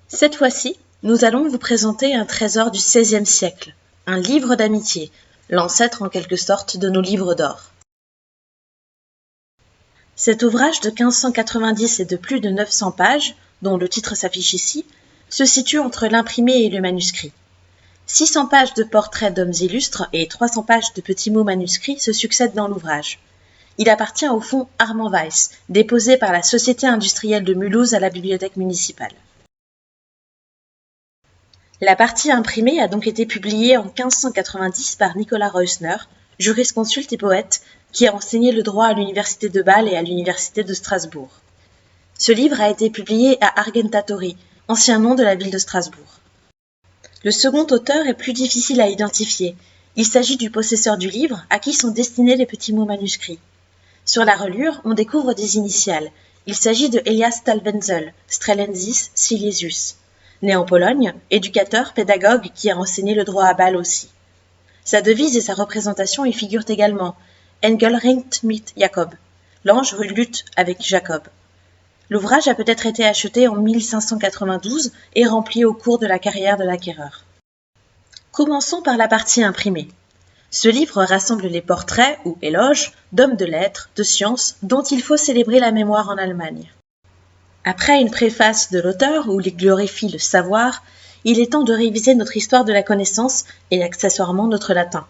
Cette fois-ci, nous allons vous présenter un trésor du XVIe siècle, un livre d'amitié, l'ancêtre en quelque sorte de nos livres d'or. Cet ouvrage de 1590 et de plus de 900 pages, dont le titre s'affiche ici, se situe entre l'imprimé et le manuscrit. 600 pages de portraits d'hommes illustres et 300 pages de petits mots manuscrits se succèdent dans l'ouvrage. Il appartient au fonds Armand Weiss, déposé par la Société industrielle de Mulhouse à la bibliothèque municipale. La partie imprimée a donc été publiée en 1590 par Nicolas Reusner, jurisconsulte et poète, qui a enseigné le droit à l'université de Bâle et à l'université de Strasbourg. Ce livre a été publié à Argentatori, ancien nom de la ville de Strasbourg. Le second auteur est plus difficile à identifier. Il s'agit du possesseur du livre à qui sont destinés les petits mots manuscrits. Sur la reliure, on découvre des initiales. Il s'agit de Elias Talwenzel, Strelensis Silesius, né en Pologne, éducateur, pédagogue qui a enseigné le droit à Bâle aussi. Sa devise et sa représentation y figurent également. Engel ringt mit Jacob. L'ange lutte avec Jacob. L'ouvrage a peut-être été acheté en 1592 et rempli au cours de la carrière de l'acquéreur. Commençons par la partie imprimée. Ce livre rassemble les portraits ou éloges d'hommes de lettres, de sciences, dont il faut célébrer la mémoire en Allemagne. Après une préface de l'auteur où il glorifie le savoir, il est temps de réviser notre histoire de la connaissance et accessoirement notre latin.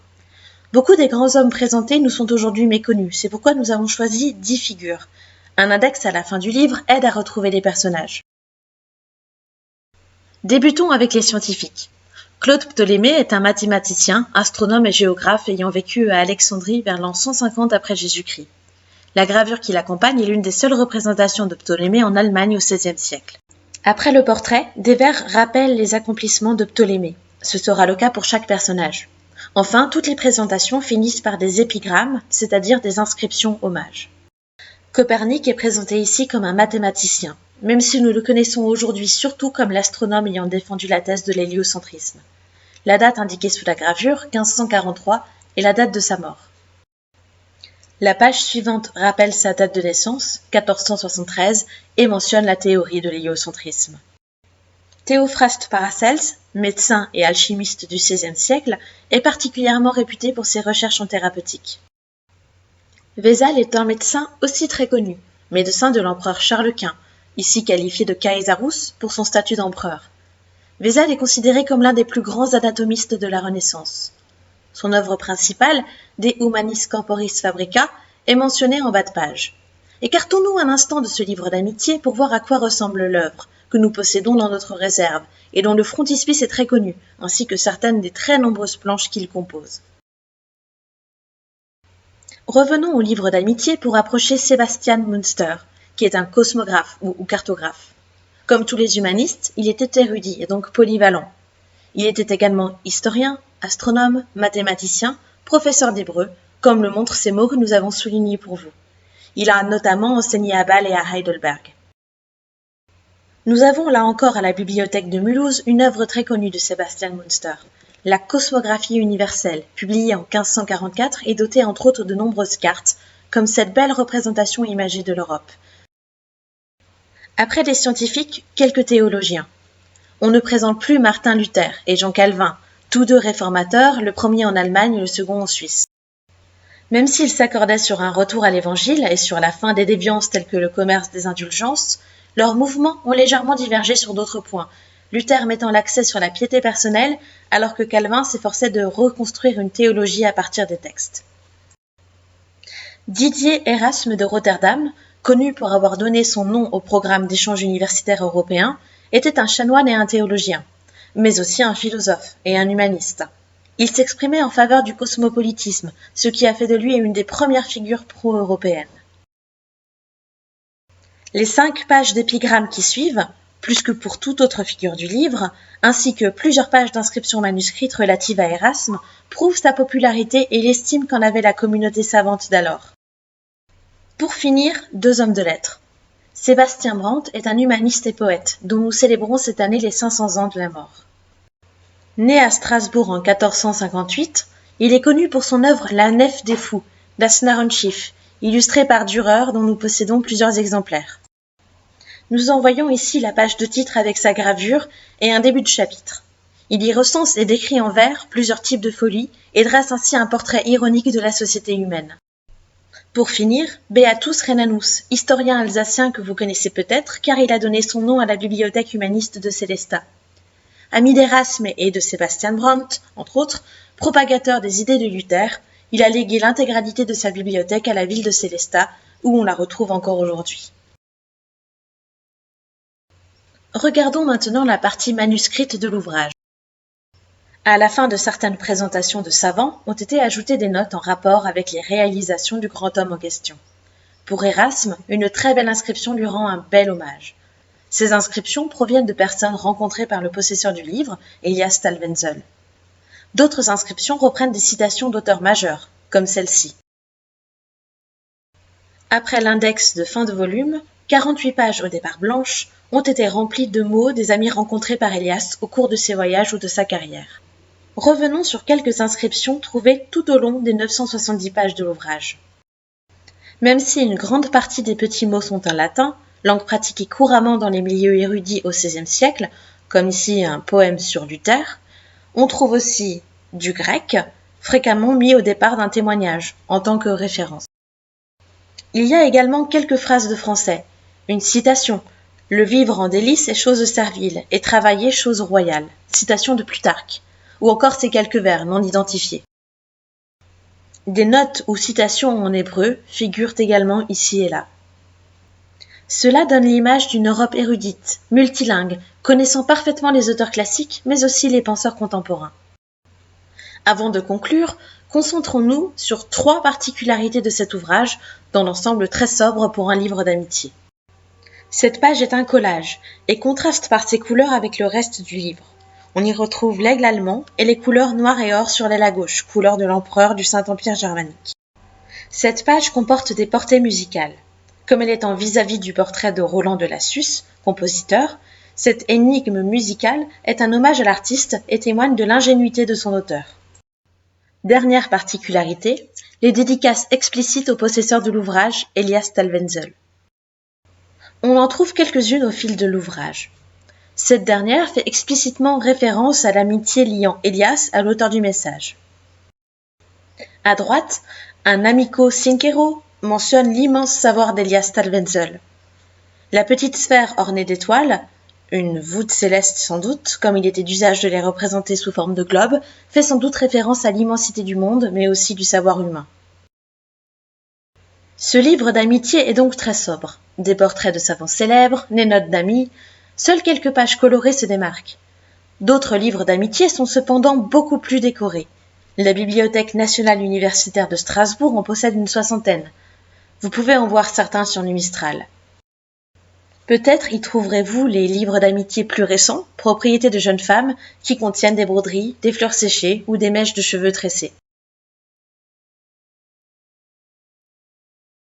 Beaucoup des grands hommes présentés nous sont aujourd'hui méconnus, c'est pourquoi nous avons choisi 10 figures. Un index à la fin du livre aide à retrouver les personnages. Débutons avec les scientifiques. Claude Ptolémée est un mathématicien, astronome et géographe ayant vécu à Alexandrie vers l'an 150 après Jésus-Christ. La gravure qui l'accompagne est l'une des seules représentations de Ptolémée en Allemagne au XVIe siècle. Après le portrait, des vers rappellent les accomplissements de Ptolémée. Ce sera le cas pour chaque personnage. Enfin, toutes les présentations finissent par des épigrammes, c'est-à-dire des inscriptions hommages. Copernic est présenté ici comme un mathématicien, même si nous le connaissons aujourd'hui surtout comme l'astronome ayant défendu la thèse de l'héliocentrisme. La date indiquée sous la gravure, 1543, est la date de sa mort. La page suivante rappelle sa date de naissance, 1473, et mentionne la théorie de l'héliocentrisme. Théophraste Paracels, médecin et alchimiste du XVIe siècle, est particulièrement réputé pour ses recherches en thérapeutique. Vézal est un médecin aussi très connu, médecin de l'empereur Charles Quint, ici qualifié de Caesarus pour son statut d'empereur. Vézal est considéré comme l'un des plus grands anatomistes de la Renaissance. Son œuvre principale, De Humanis Corporis Fabrica, est mentionnée en bas de page. Écartons-nous un instant de ce livre d'amitié pour voir à quoi ressemble l'œuvre, que nous possédons dans notre réserve, et dont le frontispice est très connu, ainsi que certaines des très nombreuses planches qu'il compose. Revenons au livre d'amitié pour approcher Sebastian Münster, qui est un cosmographe ou cartographe. Comme tous les humanistes, il était érudit et donc polyvalent. Il était également historien, astronome, mathématicien, professeur d'hébreu, comme le montrent ces mots que nous avons soulignés pour vous. Il a notamment enseigné à Bâle et à Heidelberg. Nous avons là encore à la bibliothèque de Mulhouse une œuvre très connue de Sebastian Münster, la Cosmographie universelle, publiée en 1544 et dotée entre autres de nombreuses cartes, comme cette belle représentation imagée de l'Europe. Après les scientifiques, quelques théologiens. On ne présente plus Martin Luther et Jean Calvin, tous deux réformateurs, le premier en Allemagne et le second en Suisse. Même s'ils s'accordaient sur un retour à l'Évangile et sur la fin des déviances telles que le commerce des indulgences, leurs mouvements ont légèrement divergé sur d'autres points, Luther mettant l'accent sur la piété personnelle, alors que Calvin s'efforçait de reconstruire une théologie à partir des textes. Didier Erasme de Rotterdam, connu pour avoir donné son nom au programme d'échange universitaire européen, était un chanoine et un théologien, mais aussi un philosophe et un humaniste. Il s'exprimait en faveur du cosmopolitisme, ce qui a fait de lui une des premières figures pro-européennes. Les 5 pages d'épigrammes qui suivent, plus que pour toute autre figure du livre, ainsi que plusieurs pages d'inscriptions manuscrites relatives à Erasme, prouvent sa popularité et l'estime qu'en avait la communauté savante d'alors. Pour finir, 2 hommes de lettres. Sébastien Brandt est un humaniste et poète, dont nous célébrons cette année les 500 ans de la mort. Né à Strasbourg en 1458, il est connu pour son œuvre La Nef des Fous, Das Narrenschiff, illustrée par Dürer dont nous possédons plusieurs exemplaires. Nous en voyons ici la page de titre avec sa gravure et un début de chapitre. Il y recense et décrit en vers plusieurs types de folie et dresse ainsi un portrait ironique de la société humaine. Pour finir, Beatus Rhenanus, historien alsacien que vous connaissez peut-être car il a donné son nom à la bibliothèque humaniste de Sélestat. Ami d'Erasme et de Sebastian Brandt, entre autres, propagateur des idées de Luther, il a légué l'intégralité de sa bibliothèque à la ville de Sélestat, où on la retrouve encore aujourd'hui. Regardons maintenant la partie manuscrite de l'ouvrage. À la fin de certaines présentations de savants, ont été ajoutées des notes en rapport avec les réalisations du grand homme en question. Pour Erasme, une très belle inscription lui rend un bel hommage. Ces inscriptions proviennent de personnes rencontrées par le possesseur du livre, Elias Stalwenzel. D'autres inscriptions reprennent des citations d'auteurs majeurs, comme celle-ci. Après l'index de fin de volume, 48 pages au départ blanches ont été remplies de mots des amis rencontrés par Elias au cours de ses voyages ou de sa carrière. Revenons sur quelques inscriptions trouvées tout au long des 970 pages de l'ouvrage. Même si une grande partie des petits mots sont en latin, langue pratiquée couramment dans les milieux érudits au XVIe siècle, comme ici un poème sur Luther, on trouve aussi du grec, fréquemment mis au départ d'un témoignage, en tant que référence. Il y a également quelques phrases de français, une citation « Le vivre en délice est chose servile, et travailler chose royale », citation de Plutarque, ou encore ces quelques vers non identifiés. Des notes ou citations en hébreu figurent également ici et là. Cela donne l'image d'une Europe érudite, multilingue, connaissant parfaitement les auteurs classiques, mais aussi les penseurs contemporains. Avant de conclure, concentrons-nous sur 3 particularités de cet ouvrage, dans l'ensemble très sobre pour un livre d'amitié. Cette page est un collage, et contraste par ses couleurs avec le reste du livre. On y retrouve l'aigle allemand et les couleurs noir et or sur l'aile à gauche, couleur de l'empereur du Saint-Empire germanique. Cette page comporte des portées musicales. Comme elle est en vis-à-vis du portrait de Roland de Lassus, compositeur, cette énigme musicale est un hommage à l'artiste et témoigne de l'ingénuité de son auteur. Dernière particularité, les dédicaces explicites au possesseur de l'ouvrage, Elias Stalwenzel. On en trouve quelques-unes au fil de l'ouvrage. Cette dernière fait explicitement référence à l'amitié liant Elias à l'auteur du message. À droite, un amico sincero mentionne l'immense savoir d'Elias Stalwenzel. La petite sphère ornée d'étoiles, une voûte céleste sans doute, comme il était d'usage de les représenter sous forme de globe, fait sans doute référence à l'immensité du monde, mais aussi du savoir humain. Ce livre d'amitié est donc très sobre. Des portraits de savants célèbres, des notes d'amis, seules quelques pages colorées se démarquent. D'autres livres d'amitié sont cependant beaucoup plus décorés. La Bibliothèque nationale universitaire de Strasbourg en possède une 60aine. Vous pouvez en voir certains sur Numistral. Peut-être y trouverez-vous les livres d'amitié plus récents, propriétés de jeunes femmes, qui contiennent des broderies, des fleurs séchées ou des mèches de cheveux tressées.